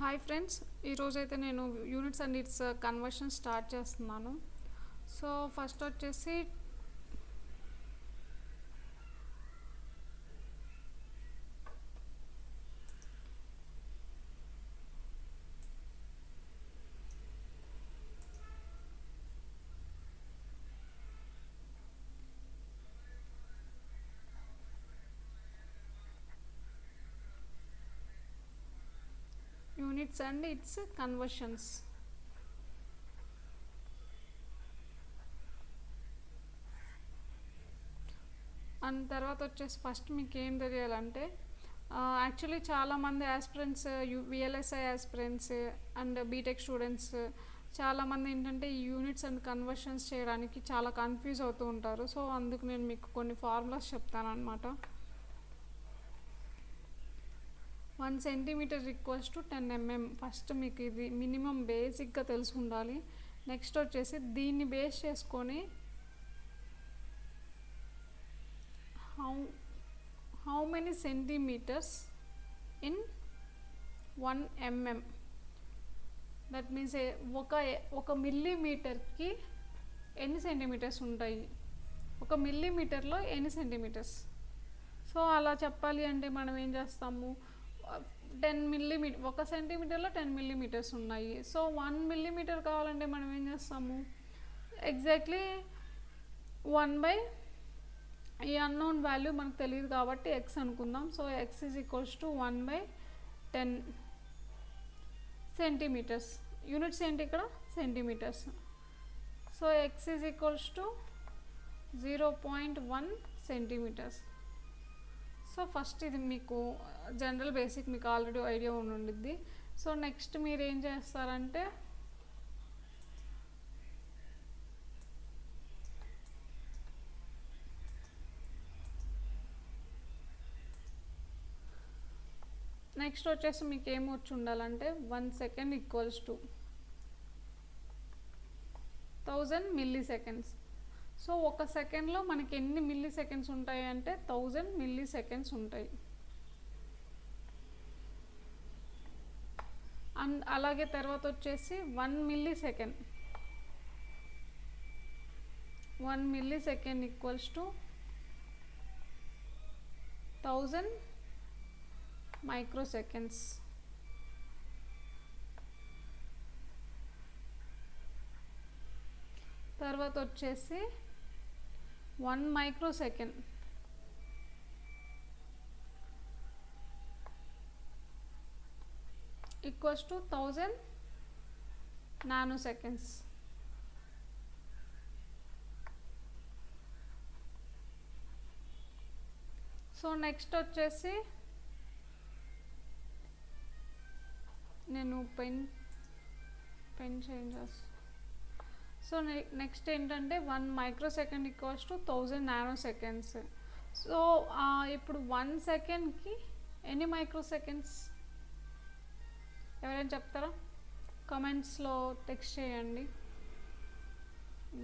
Hi friends, ఈరోజైతే నేను units and its conversion start చేస్తున్నాను. సో ఫస్ట్ వచ్చేసి units and its conversions. And తర్వాత వచ్చేసి ఫస్ట్ మీకు ఏం తెలియాలంటే యాక్చువల్లీ చాలామంది aspirants, VLSI aspirants and BTech students చాలామంది ఏంటంటే ఈ యూనిట్స్ అండ్ కన్వర్షన్స్ చేయడానికి చాలా కన్ఫ్యూజ్ అవుతూ ఉంటారు. సో అందుకు నేను మీకు కొన్ని ఫార్ములాస్ చెప్తాను అనమాట. 1 centimetre equals to 10 mm. First మీకు ఇది మినిమం బేసిక్గా తెలిసి ఉండాలి. నెక్స్ట్ వచ్చేసి దీన్ని బేస్ చేసుకొని how many centimetres in 1 mm. That means ఒక మిల్లీమీటర్కి ఎన్ని సెంటీమీటర్స్ ఉంటాయి, ఒక మిల్లీమీటర్లో ఎన్ని సెంటీమీటర్స్. సో అలా చెప్పాలి అంటే మనం ఏం చేస్తాము, 10 మిల్లీమీటర్, 1 సెంటీమీటర్లో 10 మిల్లీమీటర్స్ ఉన్నాయి. సో 1 మిల్లీమీటర్ కావాలంటే మనం ఏం చేస్తాము, ఎగ్జాక్ట్లీ 1 ఈ అన్నోన్ వాల్యూ మనకు తెలియదు కాబట్టి ఎక్స్ అనుకుందాం. So X is equals to 1/10 centimetres. Units ఏంటి ఇక్కడ, centimetres. So X is equals to 0.1 centimetres. So first ఇది మీకు జనరల్ బేసిక్ మీకు ఆల్రెడీ ఐడియా ఉండిద్ది. సో నెక్స్ట్ మీరు ఏం చేస్తారంటే నెక్స్ట్ వచ్చేసి మీకు ఏమొచ్చి ఉండాలంటే 1 second equals to 1000 milliseconds. So 1 సెకండ్లో మనకి ఎన్ని మిల్లీ సెకండ్స్ ఉంటాయి అంటే 1000 మిల్లీ సెకండ్స్ ఉంటాయి. అండ్ అలాగే తర్వాత వచ్చేసి 1 milli second equals to 1000 micro seconds. తర్వాత వచ్చేసి 1 micro second equals to 1000 nano seconds. So next వచ్చేసి నేను పెన్ చేంజ్ చేస్తాను. సో నెక్స్ట్ ఏంటంటే 1 micro second equals to 1000 nano seconds. So ఇప్పుడు 1 సెకండ్కి ఎన్ని మైక్రో సెకండ్స్ ఎవరైనా చెప్తారా? కామెంట్స్లో టెక్స్ట్ చేయండి.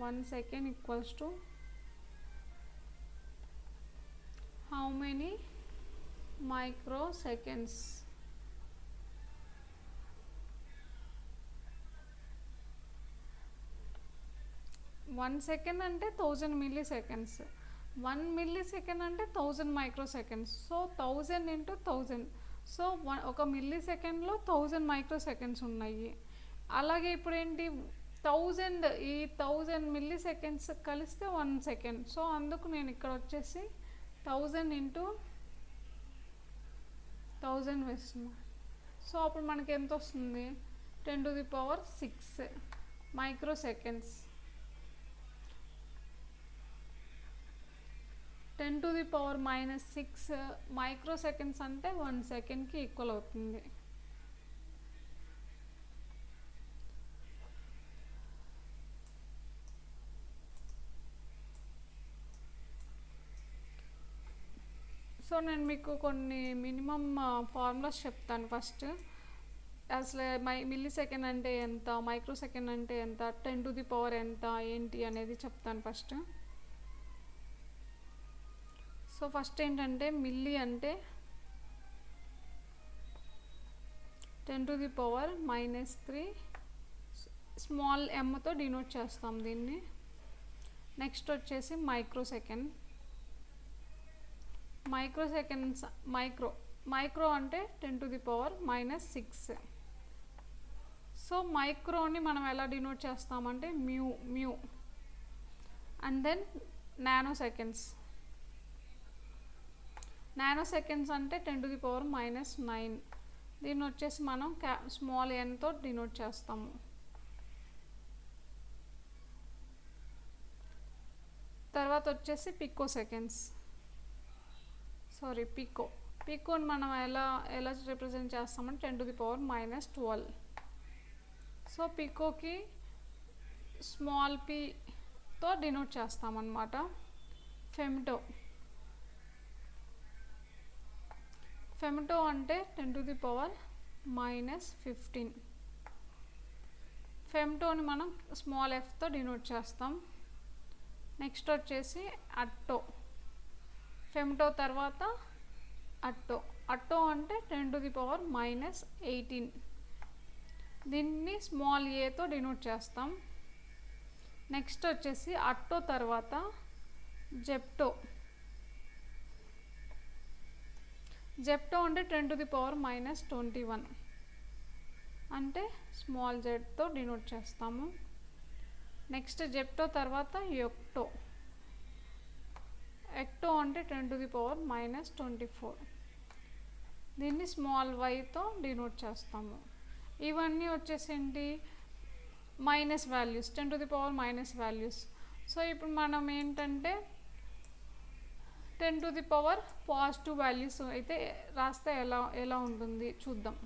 1 second equals to how many micro seconds. One second అంటే 1000 మిల్లీ సెకండ్స్, 1 మిల్లీ సెకండ్ అంటే 1000 micro seconds. So 1000 into 1000. So ఒక మిల్లీ సెకండ్లో 1000 మైక్రో సెకండ్స్ ఉన్నాయి. అలాగే ఇప్పుడు ఏంటి, 1000 మిల్లీ సెకండ్స్ కలిస్తే 1 సెకండ్. సో అందుకు నేను ఇక్కడ వచ్చేసి 1000 ఇంటూ 1000 వేస్తున్నా. సో అప్పుడు మనకి ఎంత వస్తుంది, 10⁶ మైక్రో సెకండ్స్. 10⁻⁻6 మైక్రో సెకండ్స్ అంటే 1 సెకండ్కి ఈక్వల్ అవుతుంది. సో నేను మీకు కొన్ని మినిమం ఫార్ములాస్ చెప్తాను. ఫస్ట్ అసలు మిల్లీ సెకండ్ అంటే ఎంత, మైక్రో సెకండ్ అంటే ఎంత, 10⁻ఎంత ఏంటి అనేది చెప్తాను ఫస్ట్. సో ఫస్ట్ ఏంటంటే మిల్లీ అంటే 10⁻³ స్మాల్ mతో డినోట్ చేస్తాం దీన్ని. నెక్స్ట్ వచ్చేసి మైక్రోసెకండ్స్. మైక్రో అంటే 10⁻⁻⁶. సో మైక్రోని మనం ఎలా డినోట్ చేస్తామంటే మ్యూ. అండ్ దెన్ నానోసెకండ్స్ అంటే 10⁻⁹. దీన్ని వచ్చేసి మనం స్మాల్ nతో డినోట్ చేస్తాము. తర్వాత వచ్చేసి పికోని మనం ఎలా రిప్రజెంట్ చేస్తామంటే 10⁻⁻12. సో పికోకి స్మాల్ pతో డినోట్ చేస్తామన్నమాట. ఫెమ్టో అంటే 10⁻⁻15. ఫెమ్టోని మనం స్మాల్ fతో డినోట్ చేస్తాం. నెక్స్ట్ వచ్చేసి ఫెమ్టో తర్వాత అట్టో అంటే 10⁻⁻18. దీన్ని స్మాల్ aతో డినోట్ చేస్తాం. నెక్స్ట్ వచ్చేసి అట్టో తర్వాత జెప్టో అంటే 10⁻⁻21 అంటే స్మాల్ zతో డినోట్ చేస్తాము. నెక్స్ట్ జెప్టో తర్వాత ఎక్టో అంటే 10⁻⁻24. దీన్ని స్మాల్ yతో డినోట్ చేస్తాము. ఇవన్నీ వచ్చేసి ఏంటి, మైనస్ వాల్యూస్, 10⁻⁻ వాల్యూస్. సో ఇప్పుడు మనం ఏంటంటే 10⁻ పాజిటివ్ వాల్యూస్ అయితే రాస్తే ఎలా ఉంటుంది చూద్దాం.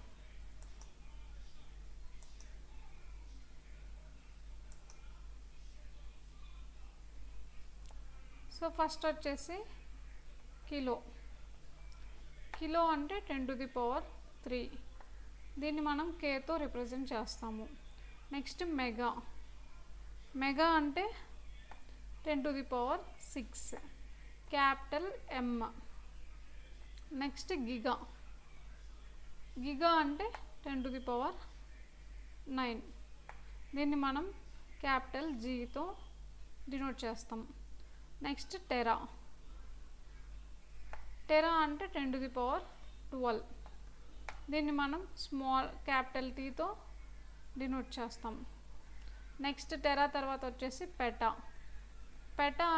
సో ఫస్ట్ వచ్చేసి కిలో అంటే 10⁻3. దీన్ని మనం కేతో రిప్రజెంట్ చేస్తాము. నెక్స్ట్ మెగా అంటే 10⁻6 క్యాపిటల్ M. నెక్స్ట్ గిగా అంటే 10⁻9. దీన్ని మనం క్యాపిటల్ Gతో డినోట్ చేస్తాం. నెక్స్ట్ టెరా అంటే 10⁻12. దీన్ని మనం స్మాల్ క్యాపిటల్ Tతో డినోట్ చేస్తాం. నెక్స్ట్ టెరా తర్వాత వచ్చేసి పెటా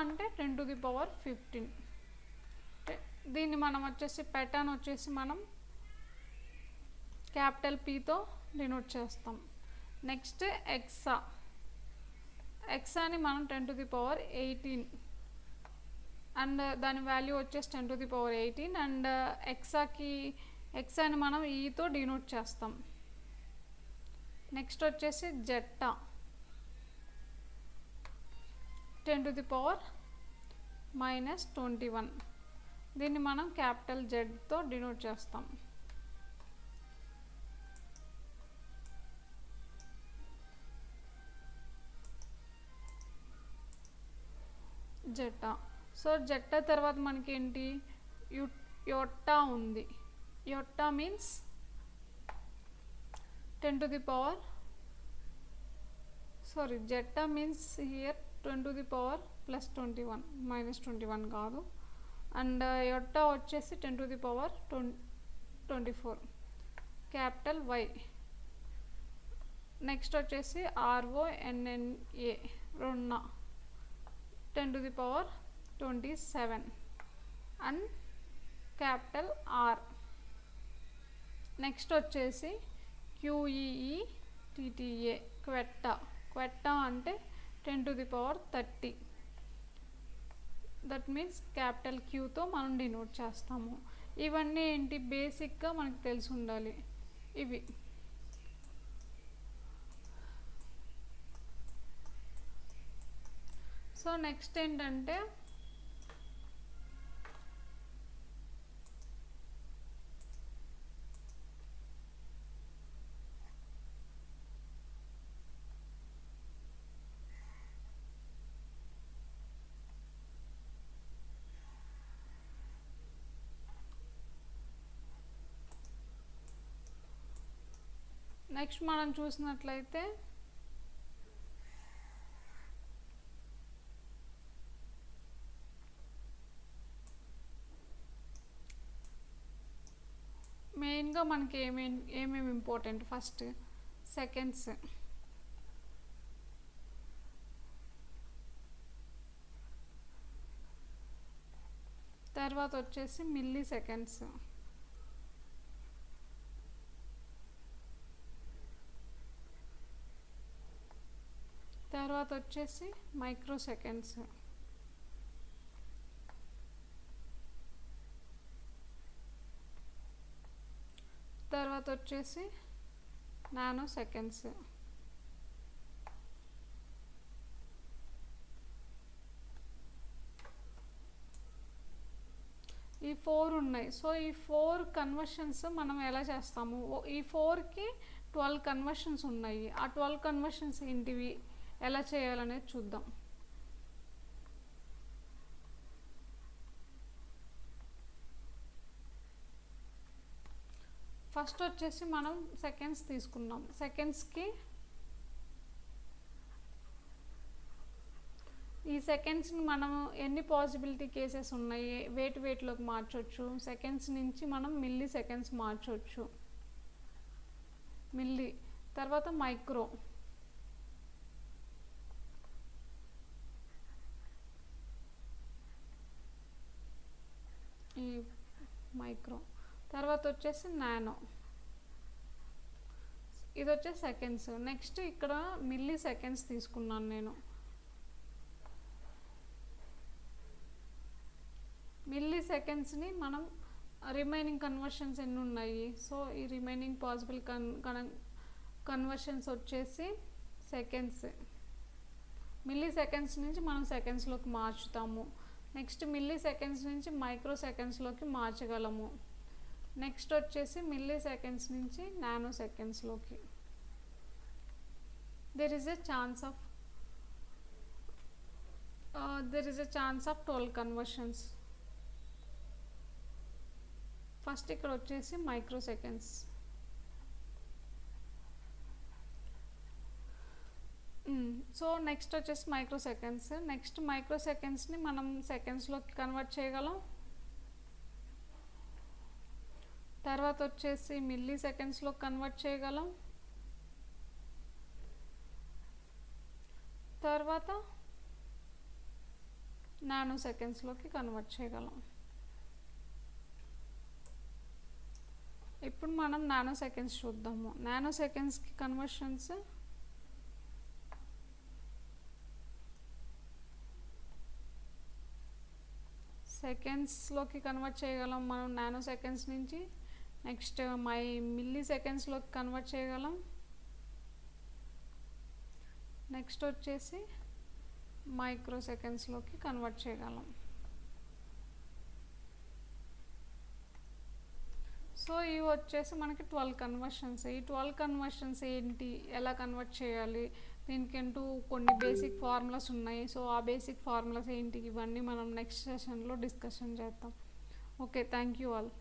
అంటే 10⁻15. దీన్ని మనం వచ్చేసి పెటాను వచ్చేసి మనం క్యాపిటల్ Pతో డినోట్ చేస్తాం. నెక్స్ట్ ఎక్సాని మనం 10⁻18 అండ్ దాని వాల్యూ వచ్చేసి 10⁻18. అండ్ ఎక్సాని మనం ఈతో డినోట్ చేస్తాం. నెక్స్ట్ వచ్చేసి జెట్టా 10⁻⁻21. దీన్ని మనం క్యాపిటల్ జెడ్తో డినోట్ చేస్తాం. సో జెట్టా తర్వాత మనకి ఏంటి, యొట్టా ఉంది. యొట్టా మీన్స్ 10⁻, జెట్టా మీన్స్ హియర్ 10⁻+21 -21 కాదు. అండ్ యొట్టా వచ్చేసి 10⁻24 క్యాపిటల్ Y. నెక్స్ట్ వచ్చేసి RONNA రొన్నా 10⁻27 and capital R. Next వచ్చేసి QEETTA క్వెట్టా అంటే 10⁻30. దట్ మీన్స్ క్యాపిటల్ Qతో మనం డినోట్ చేస్తాము. ఇవన్నీ ఏంటి, బేసిక్గా మనకు తెలిసి ఉండాలి ఇవి. సో నెక్స్ట్ ఏంటంటే నెక్స్ట్ మనం చూసినట్లయితే మెయిన్గా మనకి ఏమేమి ఇంపార్టెంట్, ఫస్ట్ సెకండ్స్, తర్వాత వచ్చేసి మిల్లీ సెకండ్స్, తర్వాత వచ్చేసి మైక్రో సెకండ్స్, తర్వాత వచ్చేసి నానో సెకండ్స్, ఈ 4 ఉన్నాయి. సో ఈ 4 కన్వర్షన్స్ మనం ఎలా చేస్తాము, ఈ 4కి 12 కన్వర్షన్స్ ఉన్నాయి. ఆ 12 కన్వర్షన్స్ ఏంటివి, ఎలా చేయాలనేది చూద్దాం. ఫస్ట్ వచ్చేసి మనం సెకండ్స్ తీసుకున్నాం. సెకండ్స్కి ఈ సెకండ్స్ని మనం ఎన్ని పాసిబిలిటీ కేసెస్ ఉన్నాయి, వెయిట్లోకి మార్చవచ్చు. సెకండ్స్ నుంచి మనం మిల్లీ సెకండ్స్ మార్చవచ్చు. మిల్లీ, తర్వాత మైక్రో, ఈ మైక్రో, తర్వాత వచ్చేసి నానో, ఇది వచ్చేసి సెకండ్స్. నెక్స్ట్ ఇక్కడ మిల్లీ సెకండ్స్ తీసుకున్నాను నేను. మిల్లీ సెకండ్స్ని మనం రిమైనింగ్ కన్వర్షన్స్ ఎన్ని ఉన్నాయి, సో ఈ రిమైనింగ్ పాసిబుల్ కన్వర్షన్స్ వచ్చేసి సెకండ్స్. మిల్లీ సెకండ్స్ నుంచి మనం సెకండ్స్లోకి మార్చుతాము. నెక్స్ట్ మిల్లీ సెకండ్స్ నుంచి మైక్రో సెకండ్స్లోకి మార్చగలము. నెక్స్ట్ వచ్చేసి మిల్లీ సెకండ్స్ నుంచి నానో సెకండ్స్లోకి. There is a chance of 12 conversions. First ఇక్కడ వచ్చేసి మైక్రో సెకండ్స్. సో నెక్స్ట్ వచ్చేసి మైక్రో సెకండ్స్. నెక్స్ట్ మైక్రో సెకండ్స్ని మనం సెకండ్స్లోకి కన్వర్ట్ చేయగలం. తర్వాత వచ్చేసి మిల్లీ సెకండ్స్లో కన్వర్ట్ చేయగలం. తర్వాత నానో సెకండ్స్లోకి కన్వర్ట్ చేయగలం. ఇప్పుడు మనం నానో సెకండ్స్ చూద్దాము. నానో సెకండ్స్కి కన్వర్షన్స్ సెకండ్స్లోకి కన్వర్ట్ చేయగలం మనం నానో సెకండ్స్ నుంచి. నెక్స్ట్ మిల్లీ సెకండ్స్లోకి కన్వర్ట్ చేయగలం. నెక్స్ట్ వచ్చేసి మైక్రో సెకండ్స్లోకి కన్వర్ట్ చేయగలం. సో ఇవి వచ్చేసి మనకి 12 కన్వర్షన్స్. ఈ 12 కన్వర్షన్స్ ఏంటి, ఎలా కన్వర్ట్ చేయాలి, దీనికంటూ కొన్ని బేసిక్ ఫార్ములాస్ ఉన్నాయి. సో ఆ బేసిక్ ఫార్ములాస్ ఏంటి, ఇవన్నీ మనం నెక్స్ట్ సెషన్లో డిస్కషన్ చేద్దాం. Okay, thank you all.